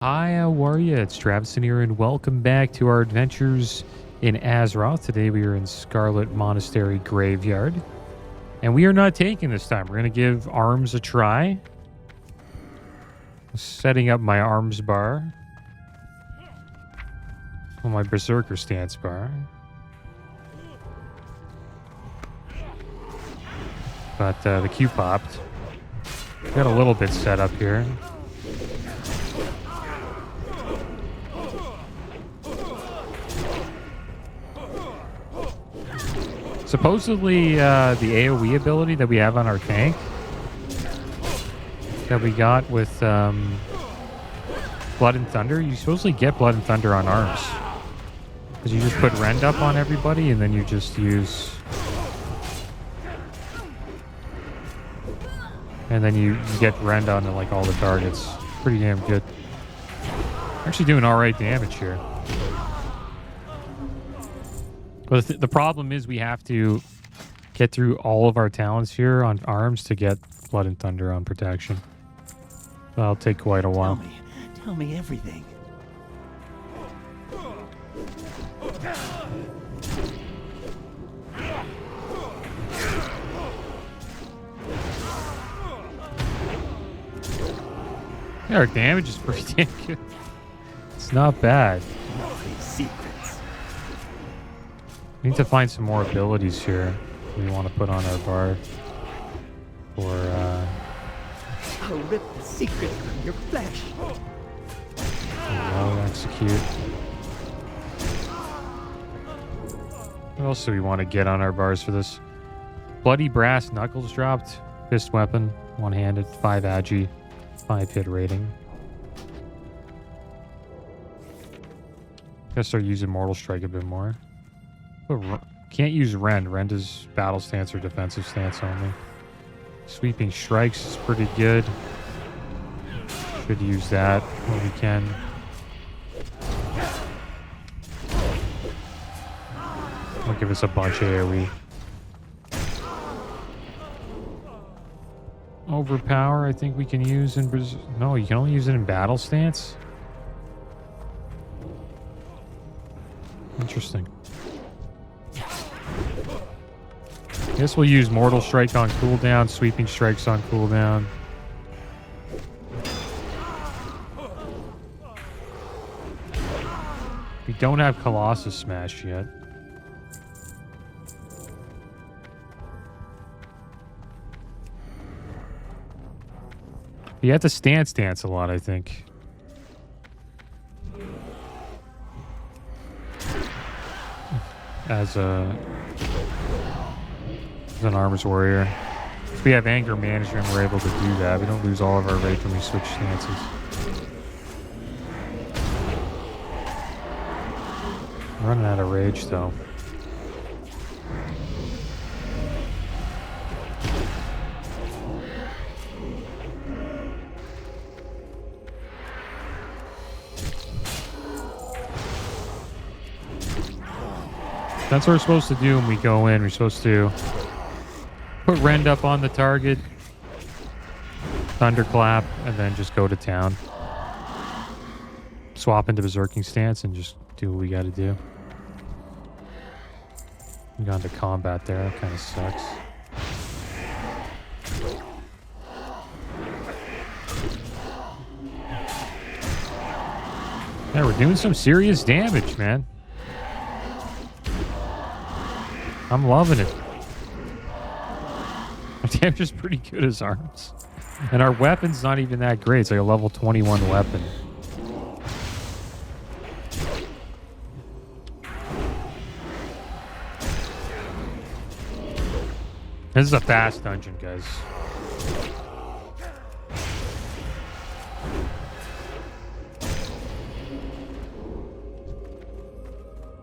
Hi, how are you? It's Traviseen here, and welcome back to our adventures in Azeroth. Today we are in Scarlet Monastery Graveyard, and we are not taking this time. We're going to give arms a try. Setting up my arms bar. Well, my Berserker stance bar. But the Q popped. Got a little bit set up here. Supposedly, the AoE ability that we have on our tank that we got with Blood and Thunder, you supposedly get Blood and Thunder on arms. Because you just put Rend up on everybody and then you just use... And then you get Rend on like all the targets. Pretty damn good. Actually doing alright damage here. But the problem is we have to get through all of our talents here on arms to get Blood and Thunder on protection. That'll take quite a while. Tell me everything. Yeah, our damage is pretty damn good. It's not bad. Secrets. We need to find some more abilities here we want to put on our bar. For, I'll rip the secret from your flesh. Execute. What else do we want to get on our bars for this? Bloody Brass Knuckles dropped. Fist weapon, one-handed, 5 agi, 5 hit rating. Gotta start using Mortal Strike a bit more. But can't use Rend. Rend is battle stance or defensive stance only. Sweeping Strikes is pretty good. Should use that when we can. It'll give us a bunch of AoE. Overpower, I think we can use in... No, you can only use it in battle stance? Interesting. Guess we'll use Mortal Strike on cooldown, Sweeping Strikes on cooldown. We don't have Colossus Smash yet. You have to stance a lot, I think. As an Arms Warrior. If we have anger management, we're able to do that. We don't lose all of our rage when we switch stances. I'm running out of rage, though. That's what we're supposed to do when we go in. We're supposed to put Rend up on the target, Thunderclap, and then just go to town. Swap into Berserking stance and just do what we gotta do. We got into combat there. That kind of sucks. Yeah, we're doing some serious damage, man. I'm loving it. Our damage is pretty good as arms. And our weapon's not even that great. It's like a level 21 weapon. This is a fast dungeon, guys.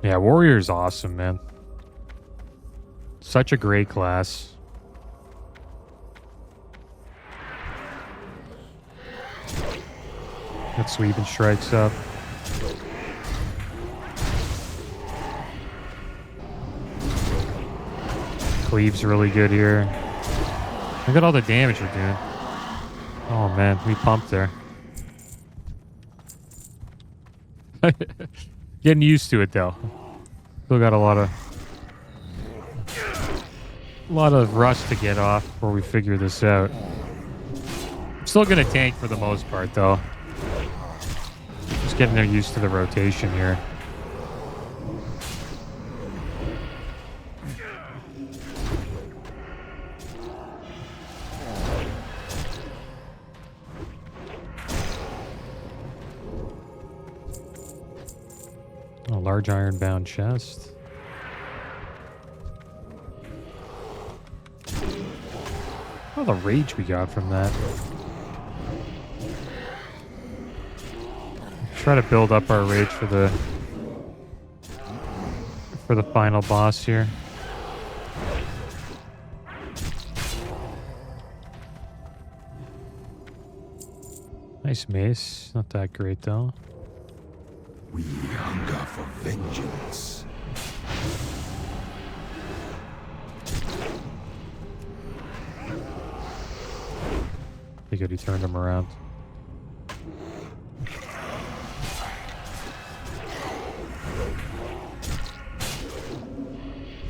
Yeah, Warrior's awesome, man. Such a great class. Got Sweeping Strikes up. Cleave's really good here. Look at all the damage we're doing. Oh man, we pumped there. Getting used to it though. Still got a lot of rust to get off before we figure this out. I'm still gonna tank for the most part though. Just getting there used to the rotation here. A large iron-bound chest. Oh, the rage we got from that. Try to build up our rage for the final boss here. Nice mace. Not that great though. We hunger for vengeance. Be good he turned him around.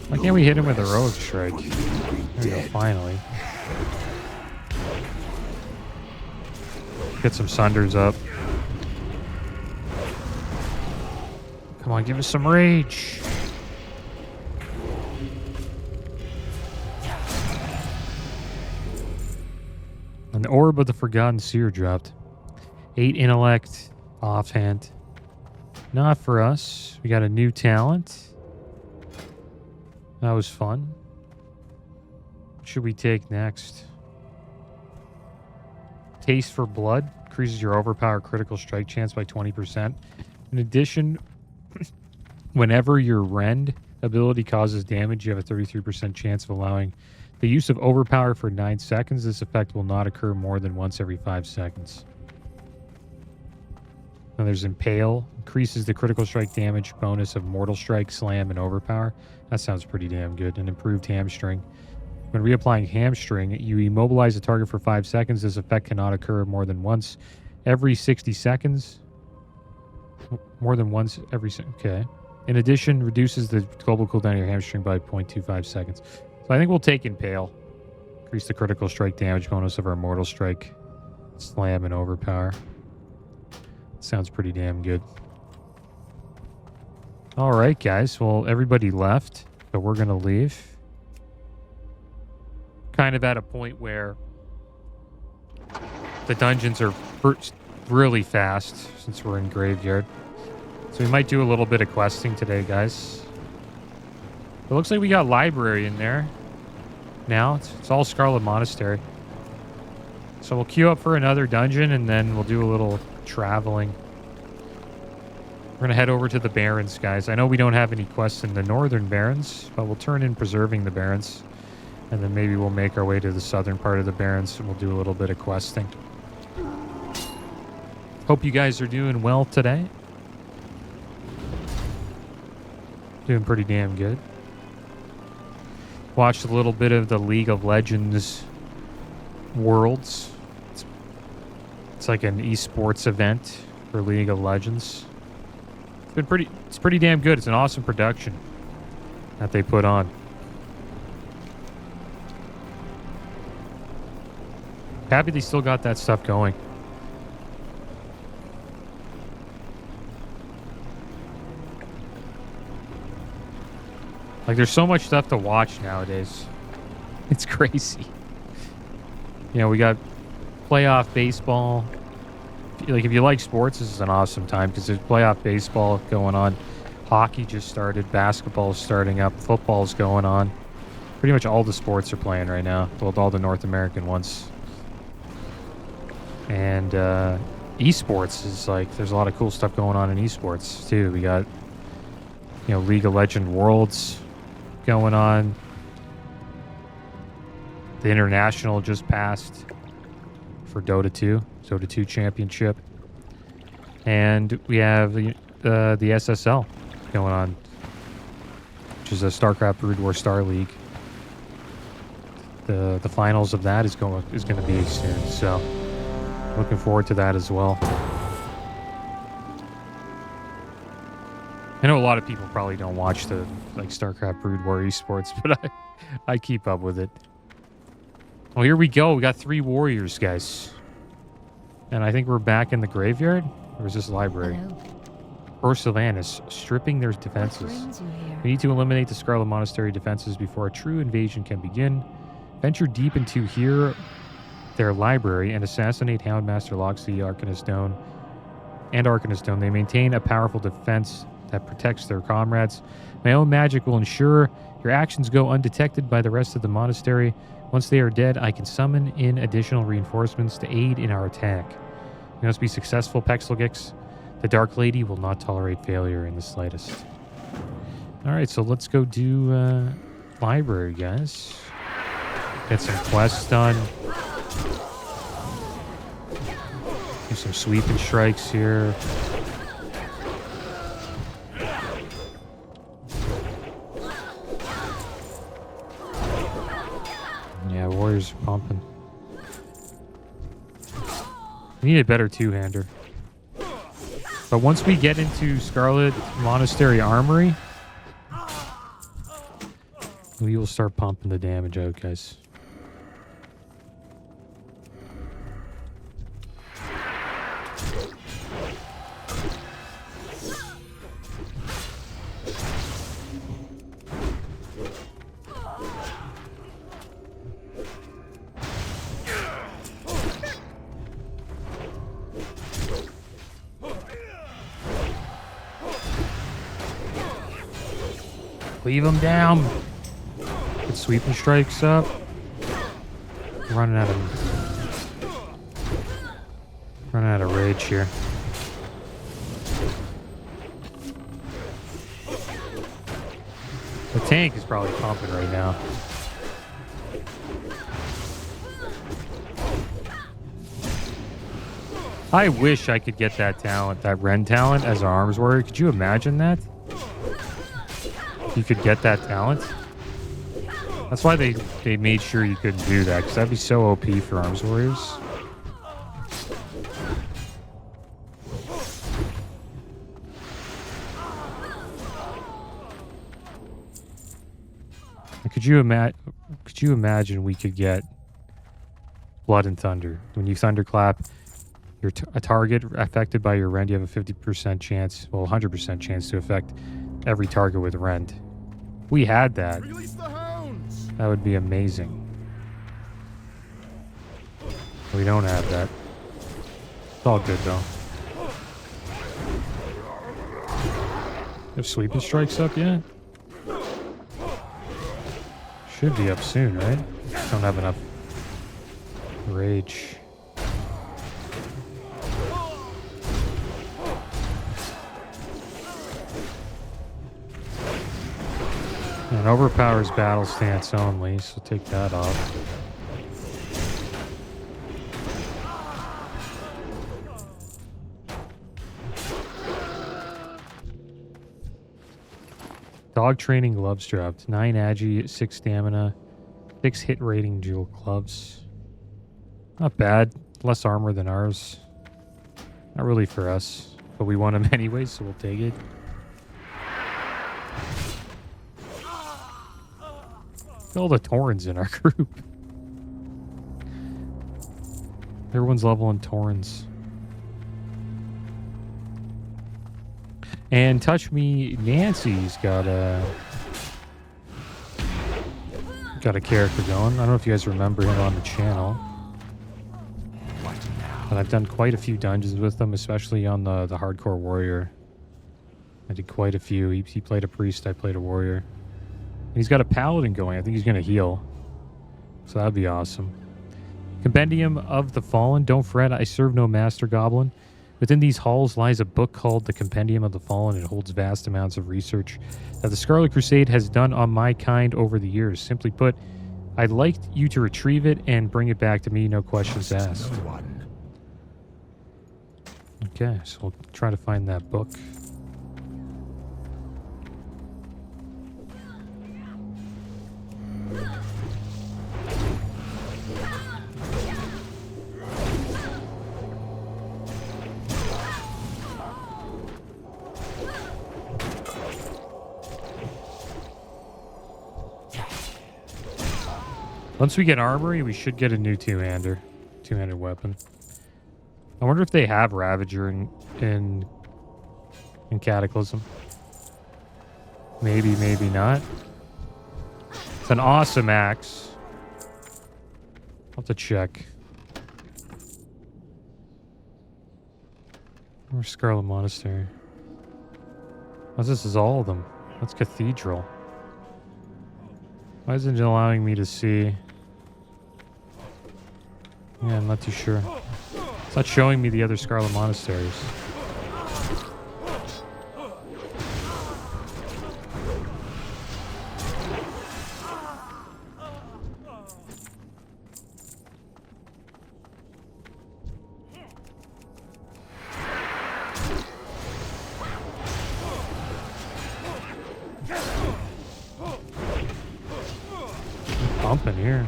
Why can't we hit him with a rogue strike? There we go, finally. Get some sunders up. Come on, give us some rage. And the Orb of the Forgotten Seer dropped. 8 intellect, offhand. Not for us. We got a new talent. That was fun. What should we take next? Taste for Blood. Increases your overpower critical strike chance by 20%. In addition, whenever your rend ability causes damage, you have a 33% chance of allowing the use of overpower for 9 seconds. This effect will not occur more than once every 5 seconds. Now there's Impale. Increases the critical strike damage bonus of Mortal Strike, Slam, and Overpower. That sounds pretty damn good. An improved Hamstring. When reapplying Hamstring, you immobilize the target for 5 seconds. This effect cannot occur more than once every 60 seconds. More than once every... Okay. In addition, reduces the global cooldown of your Hamstring by 0.25 seconds. So I think we'll take Impale. Increase the critical strike damage bonus of our Mortal Strike, Slam, and Overpower. Sounds pretty damn good. Alright, guys. Well, everybody left, so we're going to leave. Kind of at a point where the dungeons are really fast since we're in Graveyard. So we might do a little bit of questing today, guys. It looks like we got Library in there. Now, it's all Scarlet Monastery. So we'll queue up for another dungeon, and then we'll do a little traveling. We're going to head over to the Barrens, guys. I know we don't have any quests in the Northern Barrens, but we'll turn in Preserving the Barrens. And then maybe we'll make our way to the southern part of the Barrens, and we'll do a little bit of questing. Hope you guys are doing well today. Doing pretty damn good. Watched a little bit of the League of Legends Worlds. It's like an esports event for League of Legends. It's pretty damn good. It's an awesome production that they put on. Happy they still got that stuff going. Like, there's so much stuff to watch nowadays. It's crazy. You know, we got playoff baseball. Like, if you like sports, this is an awesome time because there's playoff baseball going on. Hockey just started. Basketball's starting up. Football's going on. Pretty much all the sports are playing right now. Well, all the North American ones. And esports is like, there's a lot of cool stuff going on in esports too. We got, you know, League of Legends Worlds going on. The International just passed for Dota 2. Dota 2 Championship. And we have the SSL going on, which is a StarCraft Brood War Star League. The finals of that is going to be soon, so looking forward to that as well. I know a lot of people probably don't watch the like StarCraft Brood War esports, but I keep up with it. Oh, here we go. We got 3 warriors, guys. And I think we're back in the graveyard? Or is this library? Hello. Or Sylvanas, stripping their defenses. What brings you here? We need to eliminate the Scarlet Monastery defenses before a true invasion can begin. Venture deep into here, their library, and assassinate Houndmaster Loxley, Arcanist Stone. They maintain a powerful defense that protects their comrades. My own magic will ensure your actions go undetected by the rest of the monastery. Once they are dead, I can summon in additional reinforcements to aid in our attack. You must be successful, Pexelgix. The Dark Lady will not tolerate failure in the slightest. Alright, so let's go do library, guys. Get some quests done. Do some sweeping strikes here. Yeah, warriors are pumping. We need a better two-hander. But once we get into Scarlet Monastery Armory, we will start pumping the damage out, guys. Leave them down. Get sweeping strikes up. Running out of rage here. The tank is probably pumping right now. I wish I could get that talent, that Ren talent, as an arms warrior. Could you imagine that? You could get that talent. That's why they made sure you couldn't do that, because that'd be so OP for arms warriors. Could you imagine we could get Blood and Thunder? When you thunderclap, a target affected by your rend, you have a 50% chance, well, 100% chance to affect every target with rend. We had that. Release the hounds. That would be amazing. We don't have that. It's all good though. Have sweeping strikes up yet? Should be up soon, right? Don't have enough rage. And overpowers battle stance only, so take that off. Dog training gloves dropped. 9 agi, 6 stamina, 6 hit rating dual gloves. Not bad. Less armor than ours. Not really for us, but we want them anyway, so we'll take it. All the Taurens in our group. Everyone's leveling Taurens. And Touch Me Nancy's got a character going. I don't know if you guys remember him on the channel. But I've done quite a few dungeons with him, especially on the hardcore warrior. I did quite a few. He played a priest, I played a warrior. He's got a paladin going. I think he's going to heal. So that'd be awesome. Compendium of the Fallen. Don't fret, I serve no master goblin. Within these halls lies a book called the Compendium of the Fallen. It holds vast amounts of research that the Scarlet Crusade has done on my kind over the years. Simply put, I'd like you to retrieve it and bring it back to me, no questions asked. Okay, so we'll try to find that book. Once we get armory, we should get a new two-handed weapon. I wonder if they have Ravager in Cataclysm. Maybe, maybe not. It's an awesome axe. I'll have to check. Where's Scarlet Monastery? Oh, this is all of them. That's Cathedral. Why isn't it allowing me to see? Yeah, I'm not too sure. It's not showing me the other Scarlet Monasteries. Bumping here.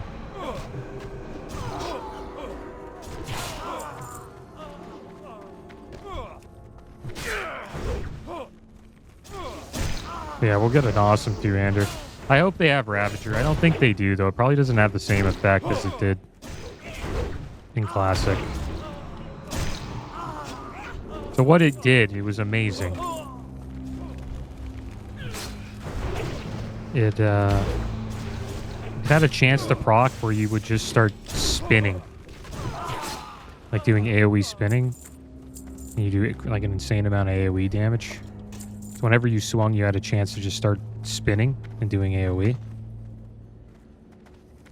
Yeah, we'll get an awesome two-hander. I hope they have Ravager. I don't think they do, though. It probably doesn't have the same effect as it did in Classic. So what it did, it was amazing. It had a chance to proc where you would just start spinning. Like doing AoE spinning. And you do like an insane amount of AoE damage. So whenever you swung, you had a chance to just start spinning and doing AoE.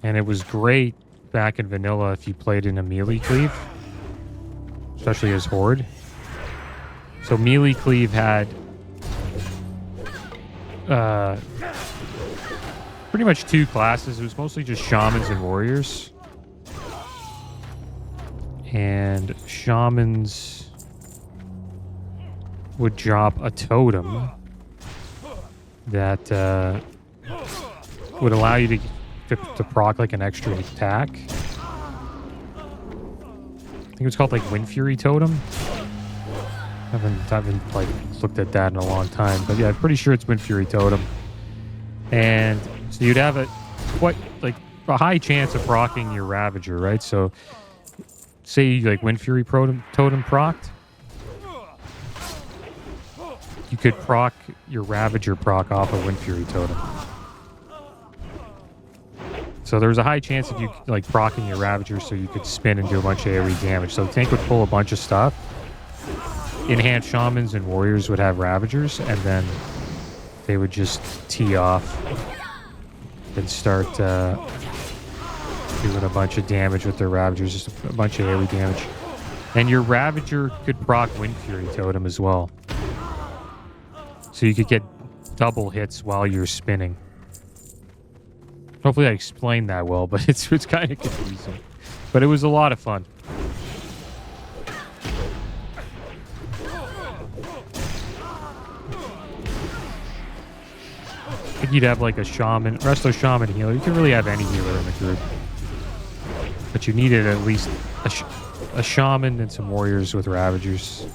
And it was great back in vanilla if you played in a melee cleave. Especially as Horde. So melee cleave had pretty much two classes. It was mostly just shamans and warriors. And shamans would drop a totem that would allow you to proc like an extra attack. I think it was called like Wind Fury Totem. I haven't like looked at that in a long time, but yeah, I'm pretty sure it's Wind Fury Totem. And so you'd have a high chance of proccing your Ravager, right? So say like Wind Fury Totem procced, you could proc your Ravager proc off a Wind Fury Totem. So there was a high chance of you like proccing your Ravager so you could spin and do a bunch of AoE damage. So the tank would pull a bunch of stuff. Enhanced shamans and warriors would have Ravagers, and then they would just tee off and start doing a bunch of damage with their Ravagers, just a bunch of AoE damage. And your Ravager could proc Wind Fury Totem as well. So you could get double hits while you're spinning. Hopefully I explained that well, but it's kind of confusing. But it was a lot of fun. I think you'd have like a shaman, resto shaman healer. You can really have any healer in the group. But you needed at least a shaman and some warriors with Ravagers.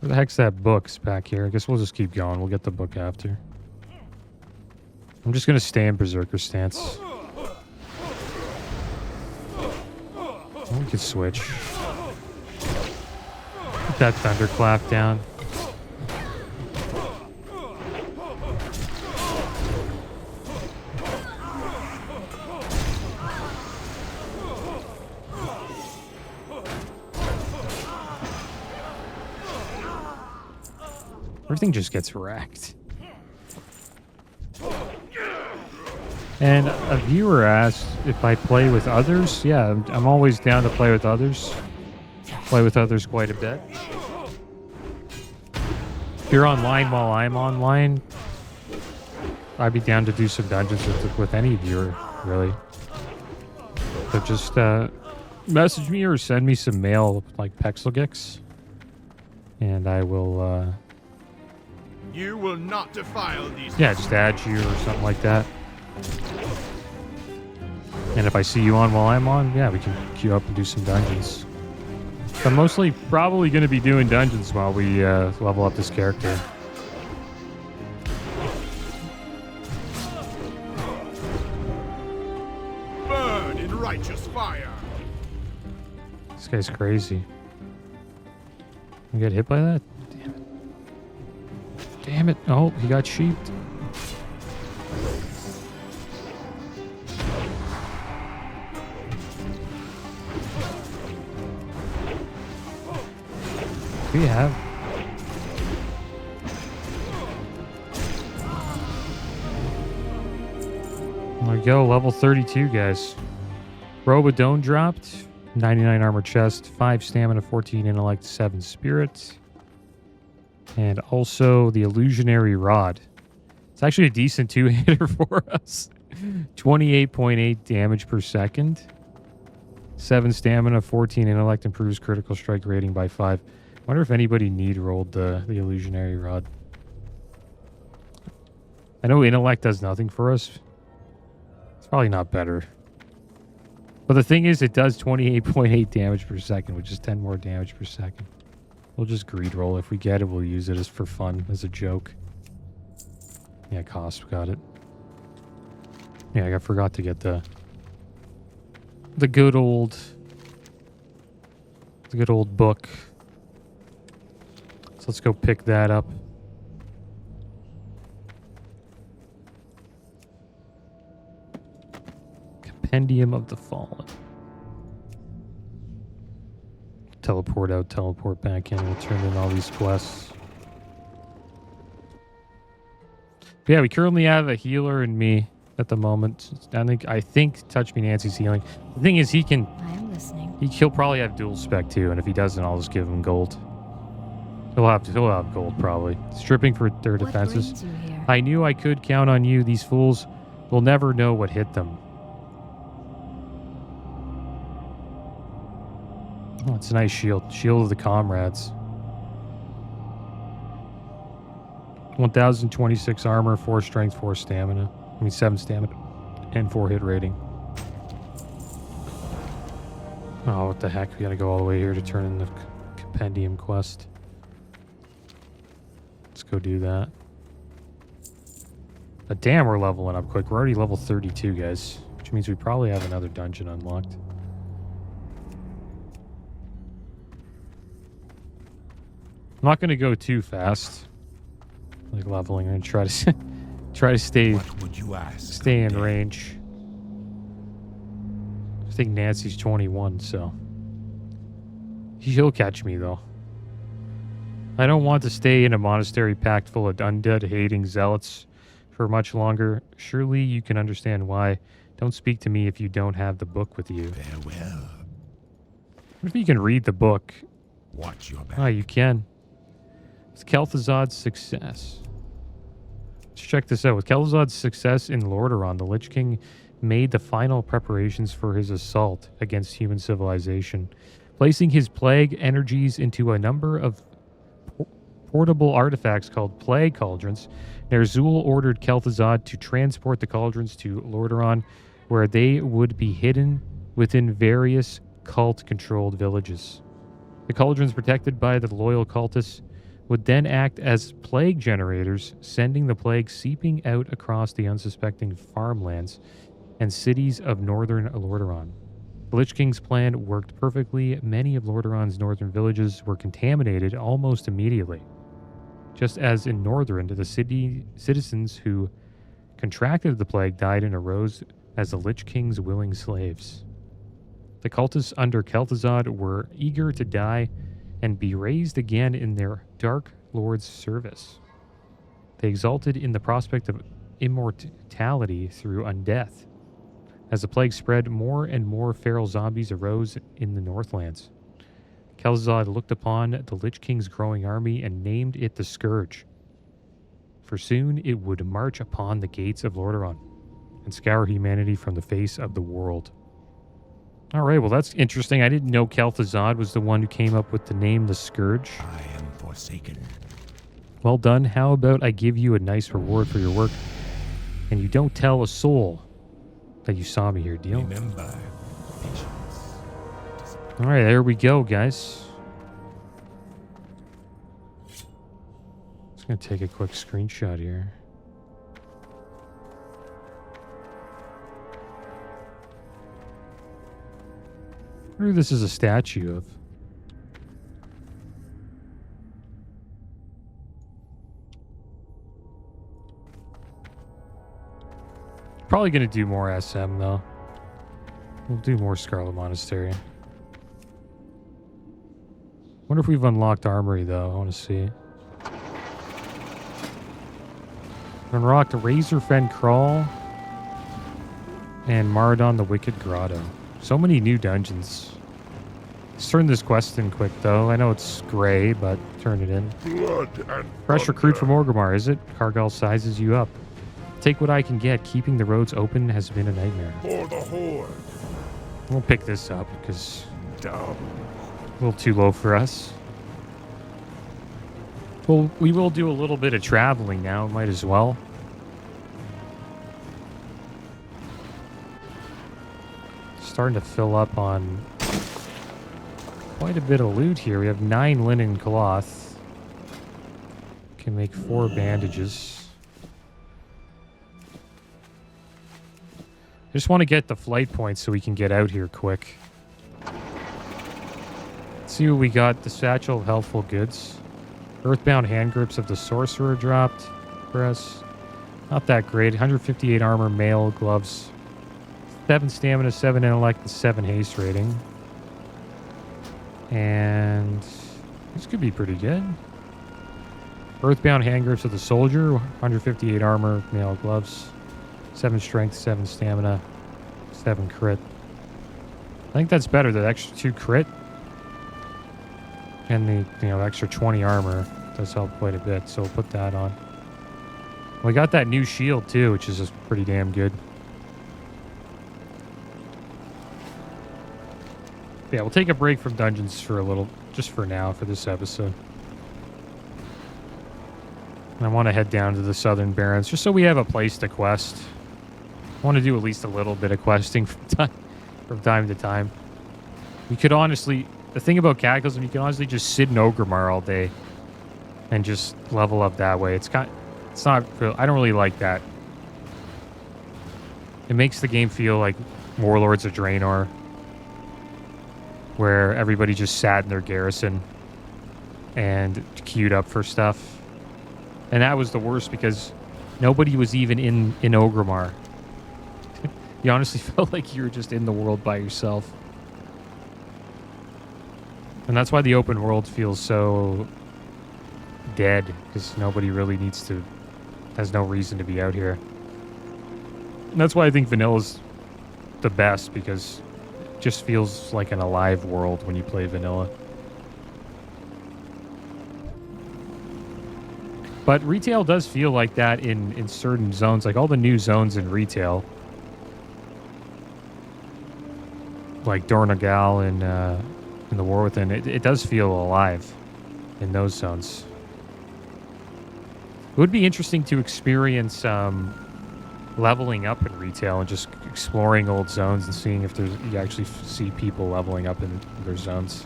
Where the heck's that book's back here? I guess we'll just keep going. We'll get the book after. I'm just going to stay in Berserker stance. Oh, we could switch. Put that Thunderclap down. Everything just gets wrecked. And a viewer asked if I play with others. Yeah, I'm always down to play with others. Play with others quite a bit. If you're online while I'm online, I'd be down to do some dungeons with any viewer, really. So just message me or send me some mail like Pexelgix, and I will... You will not defile these. Yeah, just add you or something like that. And if I see you on while I'm on, yeah, we can queue up and do some dungeons. I'm mostly probably going to be doing dungeons while we level up this character. fire. This guy's crazy. You get hit by that? Damn it. Damn it. Oh, he got sheeped. We have. There we go, level 32, guys. Robodone dropped. 99 armor chest, 5 stamina, 14 intellect, 7 spirit. And also the illusionary rod. It's actually a decent 2-hitter for us. 28.8 damage per second. 7 stamina, 14 intellect, improves critical strike rating by 5. I wonder if anybody need rolled the illusionary rod. I know intellect does nothing for us. It's probably not better. But the thing is, it does 28.8 damage per second, which is 10 more damage per second. We'll just greed roll. If we get it, we'll use it as for fun, as a joke. Yeah, cost, got it. Yeah, I forgot to get the good old book. So let's go pick that up. Compendium of the Fallen. Teleport out, teleport back in. We'll turn in all these quests. But yeah, we currently have a healer and me at the moment. I think Touch Me Nancy's healing. The thing is, I am listening. He'll probably have dual spec too, and if he doesn't, I'll just give him gold. He'll have gold probably. Stripping for their defenses. I knew I could count on you. These fools will never know what hit them. Oh, it's a nice shield. Shield of the comrades. 1026 armor, 4 strength, 4 stamina. 7 stamina and 4 hit rating. Oh, what the heck? We gotta go all the way here to turn in the compendium quest. Let's go do that. But damn, we're leveling up quick. We're already level 32, guys. Which means we probably have another dungeon unlocked. I'm not going to go too fast. Like leveling and try to stay in range. I think Nancy's 21, so she'll catch me though. I don't want to stay in a monastery packed full of undead hating zealots for much longer. Surely you can understand why. Don't speak to me if you don't have the book with you. Farewell. What if you can read the book? Watch your back. Oh, you can. It's Kel'Thuzad's success. Let's check this out. With Kel'Thuzad's success in Lordaeron, the Lich King made the final preparations for his assault against human civilization, placing his plague energies into a number of portable artifacts called plague cauldrons. Ner'zhul ordered Kel'Thuzad to transport the cauldrons to Lordaeron, where they would be hidden within various cult-controlled villages. The cauldrons, protected by the loyal cultists, would then act as plague generators, sending the plague seeping out across the unsuspecting farmlands and cities of northern Lordaeron. The Lich King's plan worked perfectly. Many of Lordaeron's northern villages were contaminated almost immediately. Just as in Northrend, the citizens who contracted the plague died and arose as the Lich King's willing slaves. The cultists under Kel'Thuzad were eager to die and be raised again in their Dark Lord's service. They exulted in the prospect of immortality through undeath. As the plague spread, more and more feral zombies arose in the Northlands. Kel'Thuzad looked upon the Lich King's growing army and named it the Scourge. For soon it would march upon the gates of Lordaeron and scour humanity from the face of the world. All right, well, that's interesting. I didn't know Kel'Thuzad was the one who came up with the name the Scourge. I am forsaken. Well done. How about I give you a nice reward for your work, and you don't tell a soul that you saw me here, deal? Remember, patience. All right, there we go, guys. Just going to take a quick screenshot here. wonder who this is a statue of. Probably going to do more SM, though. We'll do more Scarlet Monastery. Wonder if we've unlocked Armory, though. I want to see. Unlocked Razorfen Crawl and Maradon the Wicked Grotto. So many new dungeons. Let's turn this quest in quick, though. I know it's gray, but turn it in. Blood and Fresh recruit from thunder. Orgrimmar, is it? Cargill sizes you up. Take what I can get. Keeping the roads open has been a nightmare. For the horde. We'll pick this up because Down. a little too low for us. Well, we will do a little bit of traveling now. Might as well. Starting to fill up on quite a bit of loot here. We have 9 linen cloth. Can make 4 bandages. I just want to get the flight points so we can get out here quick. Let's see what we got. The Satchel of Healthful Goods. Earthbound hand grips of the Sorcerer dropped for us. Not that great. 158 armor, mail, gloves. 7 stamina, 7 intellect, and 7 haste rating. And this could be pretty good. Earthbound hand grips of the Soldier. 158 armor, mail, gloves. 7 strength, 7 stamina, 7 crit. I think that's better. The extra 2 crit and the extra 20 armor does help quite a bit. So we'll put that on. We got that new shield too, which is just pretty damn good. Yeah, we'll take a break from dungeons for a little, just for now, for this episode. And I want to head down to the Southern Barrens just so we have a place to quest. I want to do at least a little bit of questing from time to time. You could honestly, the thing about Cataclysm, you can honestly just sit in Orgrimmar all day and just level up that way. It's not, I don't really like that. It makes the game feel like Warlords of Draenor, where everybody just sat in their garrison and queued up for stuff. And that was the worst because nobody was even in Orgrimmar. You honestly felt like you were just in the world by yourself. And that's why the open world feels so dead, because nobody really has no reason to be out here. And that's why I think Vanilla's the best, because it just feels like an alive world when you play Vanilla. But retail does feel like that in certain zones, like all the new zones in retail. Like Dornagal in the War Within, it does feel alive in those zones. It would be interesting to experience leveling up in retail and just exploring old zones and seeing if you actually see people leveling up in their zones.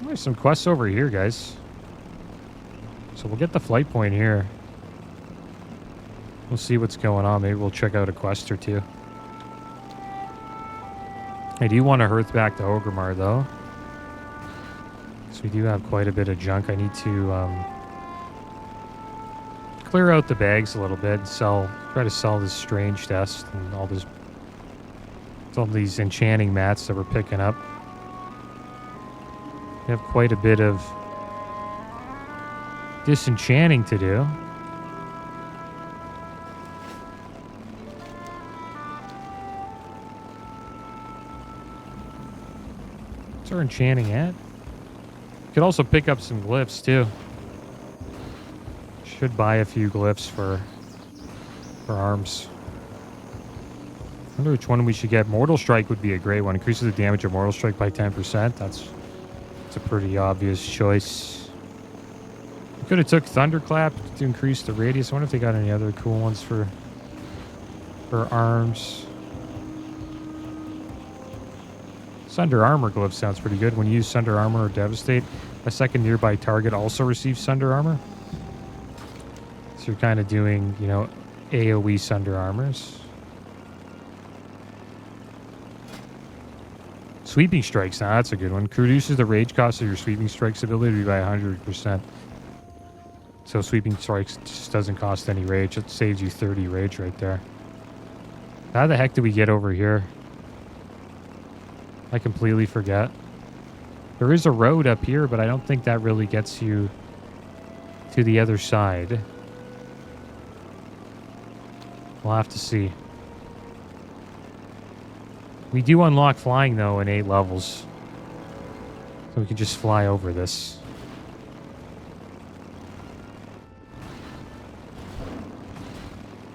There's some quests over here, guys. So we'll get the flight point here. We'll see what's going on. Maybe we'll check out a quest or two. I do want to hearth back to Orgrimmar, though. So we do have quite a bit of junk. I need to clear out the bags a little bit and try to sell this strange dust and all these enchanting mats that we're picking up. We have quite a bit of disenchanting to do. What's our enchanting at? Could also pick up some glyphs too. Should buy a few glyphs for arms. I wonder which one we should get. Mortal Strike would be a great one. Increases the damage of Mortal Strike by 10%. That's a pretty obvious choice. We could have took Thunderclap to increase the radius. I wonder if they got any other cool ones for arms. Sunder Armor Glyph sounds pretty good. When you use Sunder Armor or Devastate, a second nearby target also receives Sunder Armor. So you're kind of doing, AoE Sunder Armors. Sweeping strikes, now that's a good one. Reduces the rage cost of your sweeping strikes ability by 100%. So sweeping strikes just doesn't cost any rage. It saves you 30 rage right there. How the heck do we get over here? I completely forget. There is a road up here, but I don't think that really gets you to the other side. We'll have to see. We do unlock flying, though, in 8 levels. So we can just fly over this.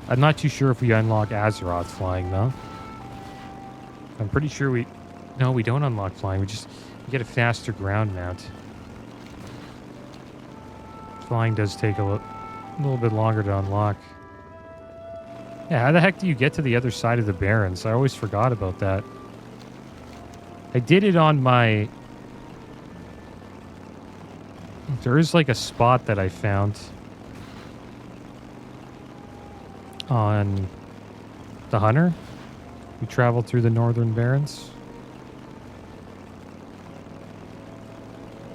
I'm not too sure if we unlock Azeroth flying, though. I'm pretty sure we... No, we don't unlock flying. We get a faster ground mount. Flying does take a little bit longer to unlock. Yeah, how the heck do you get to the other side of the Barrens? I always forgot about that. I did it on my... There is like a spot that I found on the Hunter. We traveled through the Northern Barrens.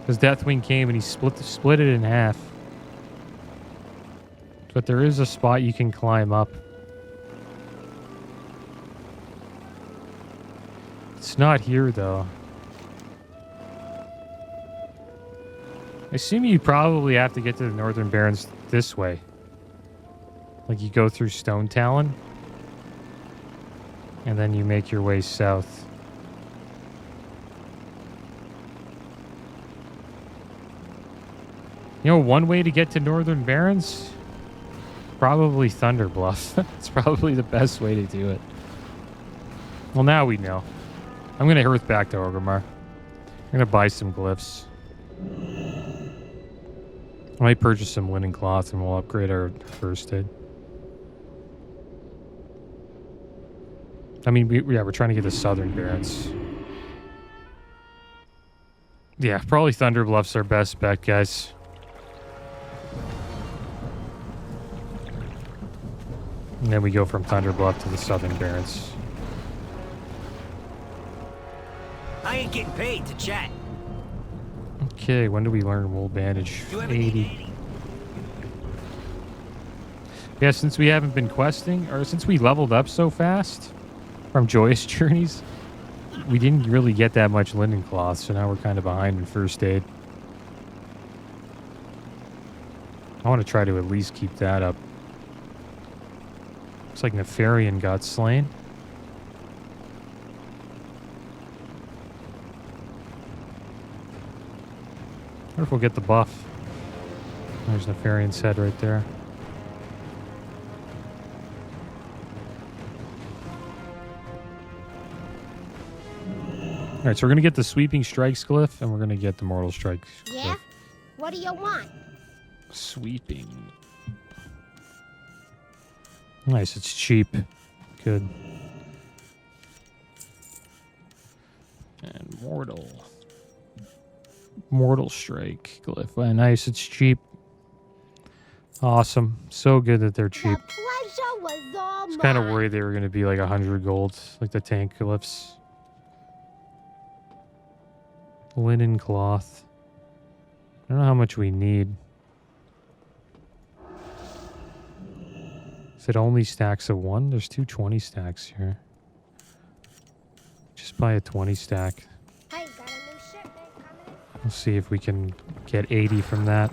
Because Deathwing came and he split it in half. But there is a spot you can climb up. It's not here, though. I assume you probably have to get to the Northern Barrens this way. Like you go through Stone Talon. And then you make your way south. You know, one way to get to Northern Barrens? Probably Thunder Bluff. It's probably the best way to do it. Well, now we know. I'm going to hearth back to Orgrimmar. I'm going to buy some glyphs. I might purchase some linen cloth and we'll upgrade our first aid. I mean, we're trying to get the Southern Barrens. Yeah, probably Thunder Bluff's our best bet, guys. And then we go from Thunder Bluff to the Southern Barrens. I ain't getting paid to chat. Okay, when do we learn Wool Bandage? 80. Yeah, since we haven't been questing, or since we leveled up so fast from Joyous Journeys, we didn't really get that much linen cloth, so now we're kind of behind in first aid. I want to try to at least keep that up. Looks like Nefarian got slain. I wonder if we'll get the buff. There's Nefarian's head right there. Alright, so we're going to get the Sweeping Strikes glyph, and we're going to get the Mortal Strike glyph. Yeah? What do you want? Sweeping. Nice, it's cheap. Good. And Mortal Strike glyph. Nice, it's cheap. Awesome. So good that they're cheap. The pleasure was all I was mine. kind of worried they were going to be like 100 gold, like the tank glyphs. Linen cloth. I don't know how much we need. Is it only stacks of 1? There's 2 20 stacks here. Just buy a 20 stack. Hey, got a new shipment coming in? We'll see if we can get 80 from that.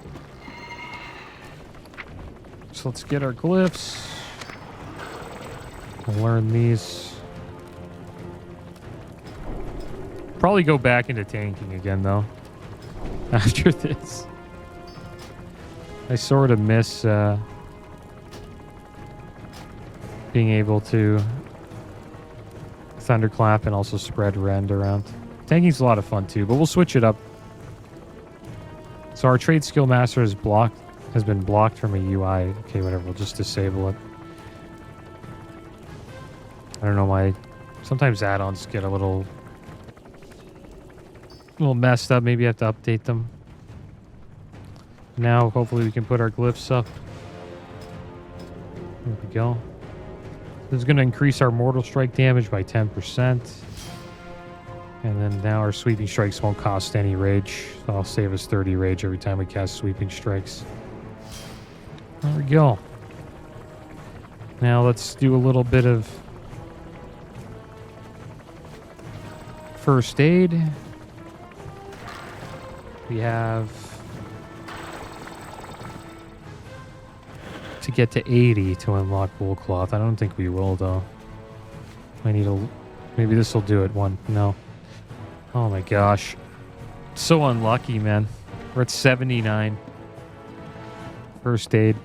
So let's get our glyphs. We'll learn these. Probably go back into tanking again, though. After this. I sort of miss being able to thunderclap and also spread rend around. Tanking's a lot of fun, too, but we'll switch it up. So our trade skill master has been blocked from a UI. Okay, whatever. We'll just disable it. I don't know why. Sometimes add-ons get a little messed up. Maybe I have to update them. Now, hopefully we can put our glyphs up. There we go. This is going to increase our Mortal Strike damage by 10%. And then now our sweeping strikes won't cost any rage. So I'll save us 30 rage every time we cast sweeping strikes. There we go. Now let's do a little bit of first aid. We have to get to 80 to unlock wool cloth. I don't think we will though. I need a... Maybe this will do it. One. No. Oh my gosh. So unlucky, man. We're at 79. First aid.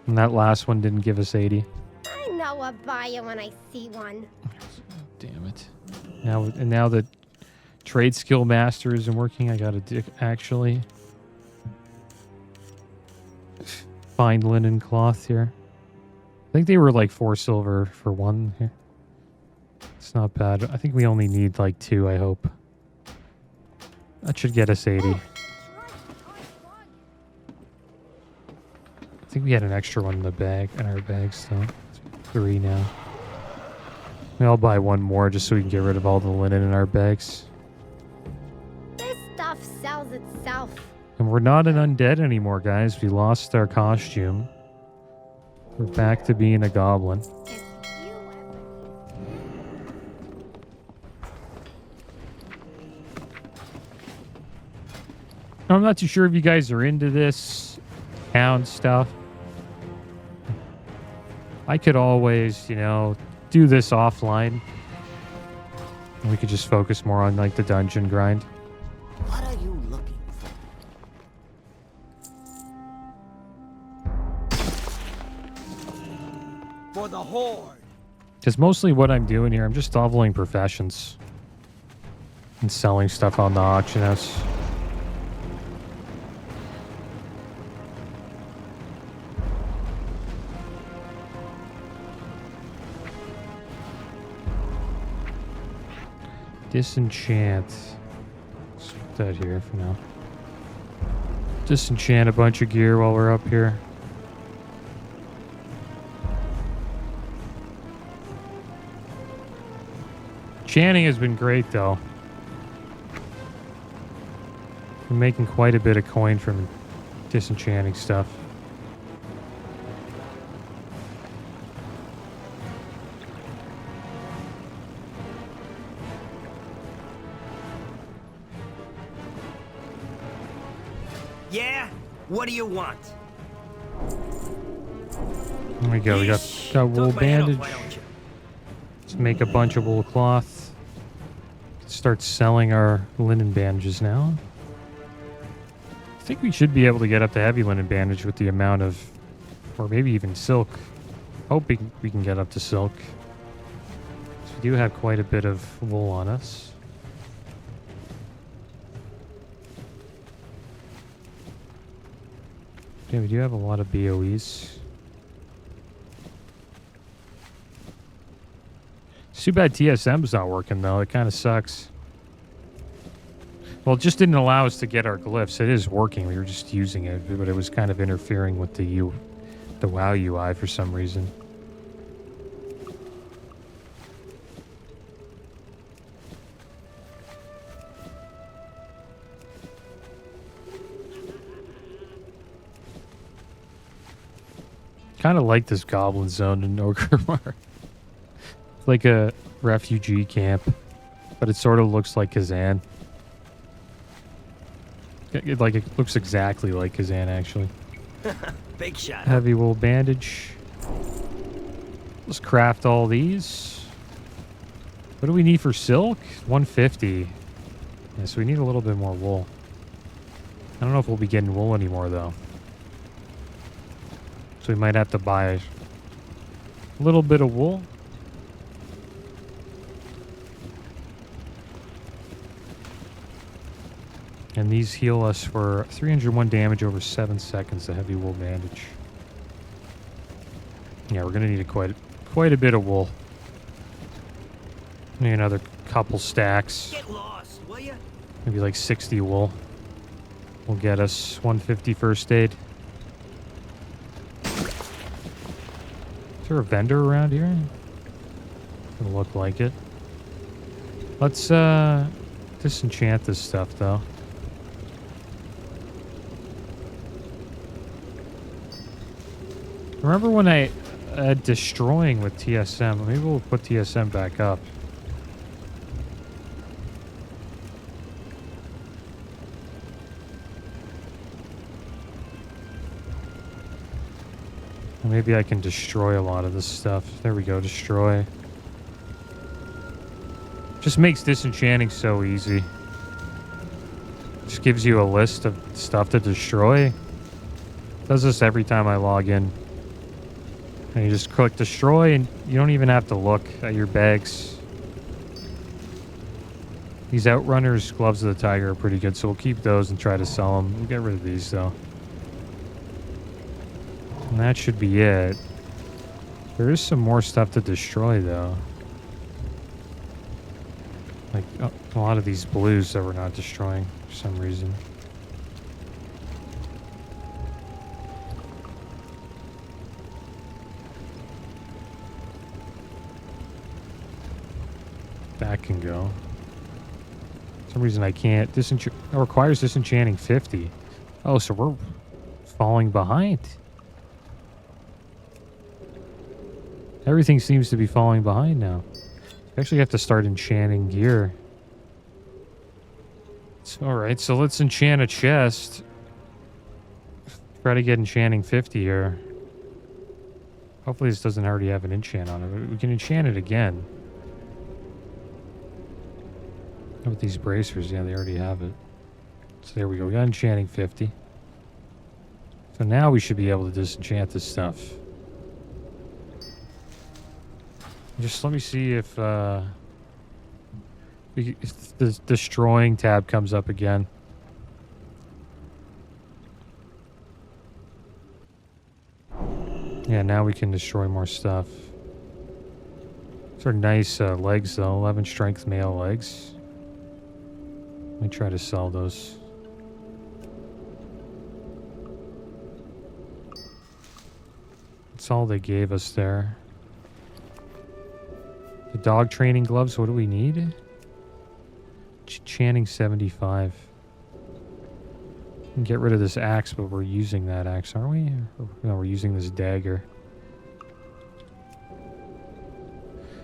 And that last one didn't give us 80. I know a buyer when I see one. Damn it. Now the trade skill master isn't working. I gotta actually find linen cloth here. I think they were like 4 silver for one here. It's not bad. I think we only need like 2, I hope. That should get us 80. I think we had an extra one in the bag, in our bags, so 3 now. I'll buy 1 more just so we can get rid of all the linen in our bags. This stuff sells itself. And we're not an undead anymore, guys. We lost our costume. We're back to being a goblin. I'm not too sure if you guys are into this town stuff. I could always, you know, do this offline. And we could just focus more on like the dungeon grind. What are you looking for? For the horde. Because mostly what I'm doing here, I'm just leveling professions. And selling stuff on the auction house. Disenchant. Let's put that here for now. Disenchant a bunch of gear while we're up here. Chanting has been great though. I'm making quite a bit of coin from disenchanting stuff. Yeah? What do you want? There we go. We got wool Took my head off, bandage. why don't you? Let's make a bunch of wool cloth. Start selling our linen bandages now. I think we should be able to get up to heavy linen bandage with the amount of, or maybe even silk. Hoping we can get up to silk. So we do have quite a bit of wool on us. Yeah, we do have a lot of BOEs. It's too bad TSM's not working, though. It kind of sucks. Well, it just didn't allow us to get our glyphs. It is working. We were just using it, but it was kind of interfering with the WoW UI for some reason. Kind of like this goblin zone in Orgrimmar. It's like a refugee camp, but it sort of looks like Kazan. It looks exactly like Kazan, actually. Big shot. Heavy wool bandage. Let's craft all these. What do we need for silk? 150. Yeah, so we need a little bit more wool. I don't know if we'll be getting wool anymore, though. So we might have to buy a little bit of wool. And these heal us for 301 damage over 7 seconds, the heavy wool bandage. Yeah, we're going to need quite a bit of wool. Maybe another couple stacks. Get lost, will you? Maybe like 60 wool. Will get us 150 first aid. Is there a vendor around here? Doesn't look like it. Let's disenchant this stuff though. Remember when I destroying with TSM? Maybe we'll put TSM back up. Maybe I can destroy a lot of this stuff. There we go, destroy. Just makes disenchanting so easy. Just gives you a list of stuff to destroy. Does this every time I log in. And you just click destroy and you don't even have to look at your bags. These Outrunners Gloves of the Tiger are pretty good, so we'll keep those and try to sell them. We'll get rid of these though. And that should be it. There is some more stuff to destroy though. Like a lot of these blues that we're not destroying for some reason. That can go. For some reason I can't disenchant. It requires disenchanting 50. Oh, so we're falling behind. Everything seems to be falling behind now. We actually have to start enchanting gear. Alright, so let's enchant a chest. Try to get enchanting 50 here. Hopefully this doesn't already have an enchant on it. We can enchant it again. How about these bracers? Yeah, they already have it. So there we go. We got enchanting 50. So now we should be able to disenchant this stuff. Just let me see if the destroying tab comes up again. Yeah, now we can destroy more stuff. These are nice legs though. 11 strength male legs. Let me try to sell those. That's all they gave us there. The dog training gloves, what do we need? Chanting 75. We can get rid of this axe, but we're using that axe, aren't we? No, we're using this dagger.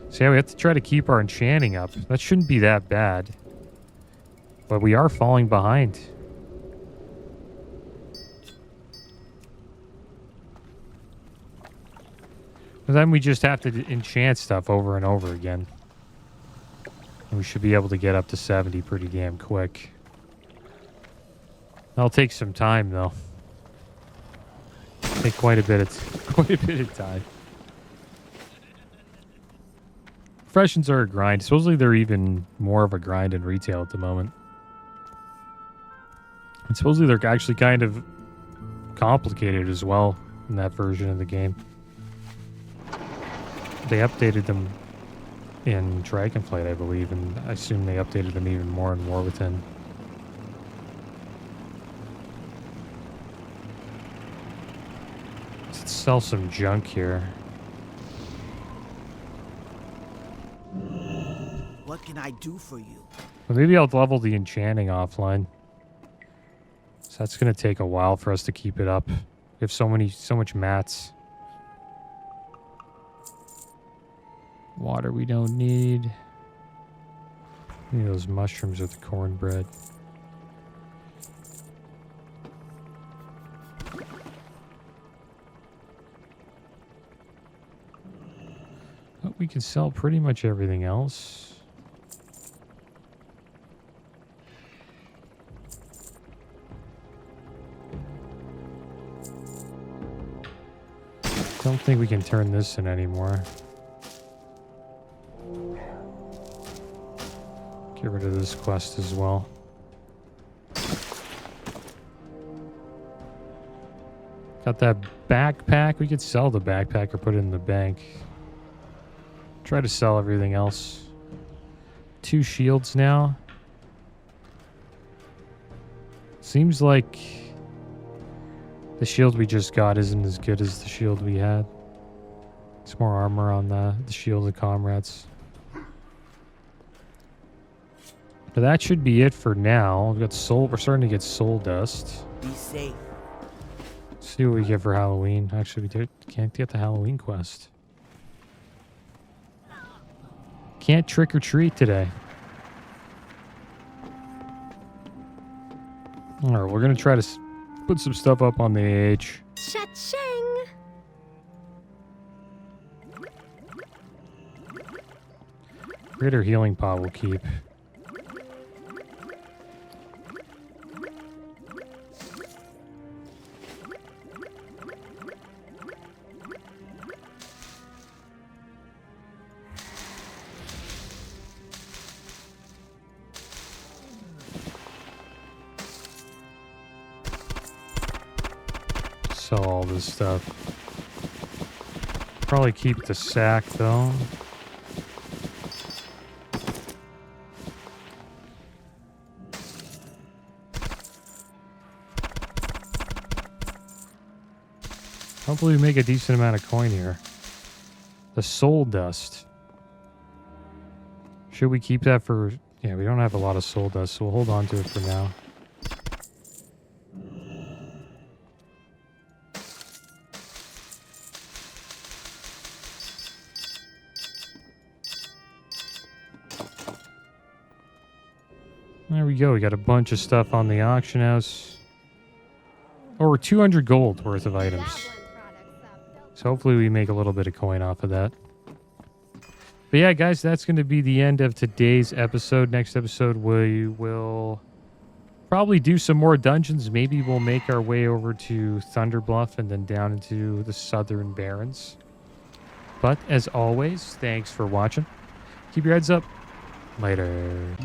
So yeah, we have to try to keep our enchanting up. That shouldn't be that bad. But we are falling behind. And then we just have to enchant stuff over and over again. And we should be able to get up to 70 pretty damn quick. That'll take some time though. Take quite a bit of time. Professions are a grind. Supposedly they're even more of a grind in retail at the moment. And supposedly they're actually kind of complicated as well in that version of the game. They updated them in Dragonflight, I believe, and I assume they updated them even more in War Within. Let's sell some junk here. What can I do for you? Well, maybe I'll level the enchanting offline. So that's going to take a while for us to keep it up. We have so much mats. Water we don't need. Need those mushrooms with the cornbread. Oh, we can sell pretty much everything else. Don't think we can turn this in anymore. Get rid of this quest as well. Got that backpack. We could sell the backpack or put it in the bank. Try to sell everything else. 2 shields now. Seems like the shield we just got isn't as good as the shield we had. It's more armor on the shield of comrades. But that should be it for now. We've got soul. We're starting to get soul dust. Be safe. See what we get for Halloween. Actually, can't get the Halloween quest. Can't trick or treat today. Alright, we're gonna try to put some stuff up on the AH. Cha-ching! Greater healing pot will keep. Sell all this stuff. Probably keep the sack though. Hopefully we make a decent amount of coin here. The soul dust. Should we keep that for... Yeah, we don't have a lot of soul dust, so we'll hold on to it for now. There we go. We got a bunch of stuff on the auction house. Over 200 gold worth of items. So hopefully we make a little bit of coin off of that. But yeah, guys, that's going to be the end of today's episode. Next episode, we will probably do some more dungeons. Maybe we'll make our way over to Thunderbluff and then down into the Southern Barrens. But as always, thanks for watching. Keep your heads up. Later.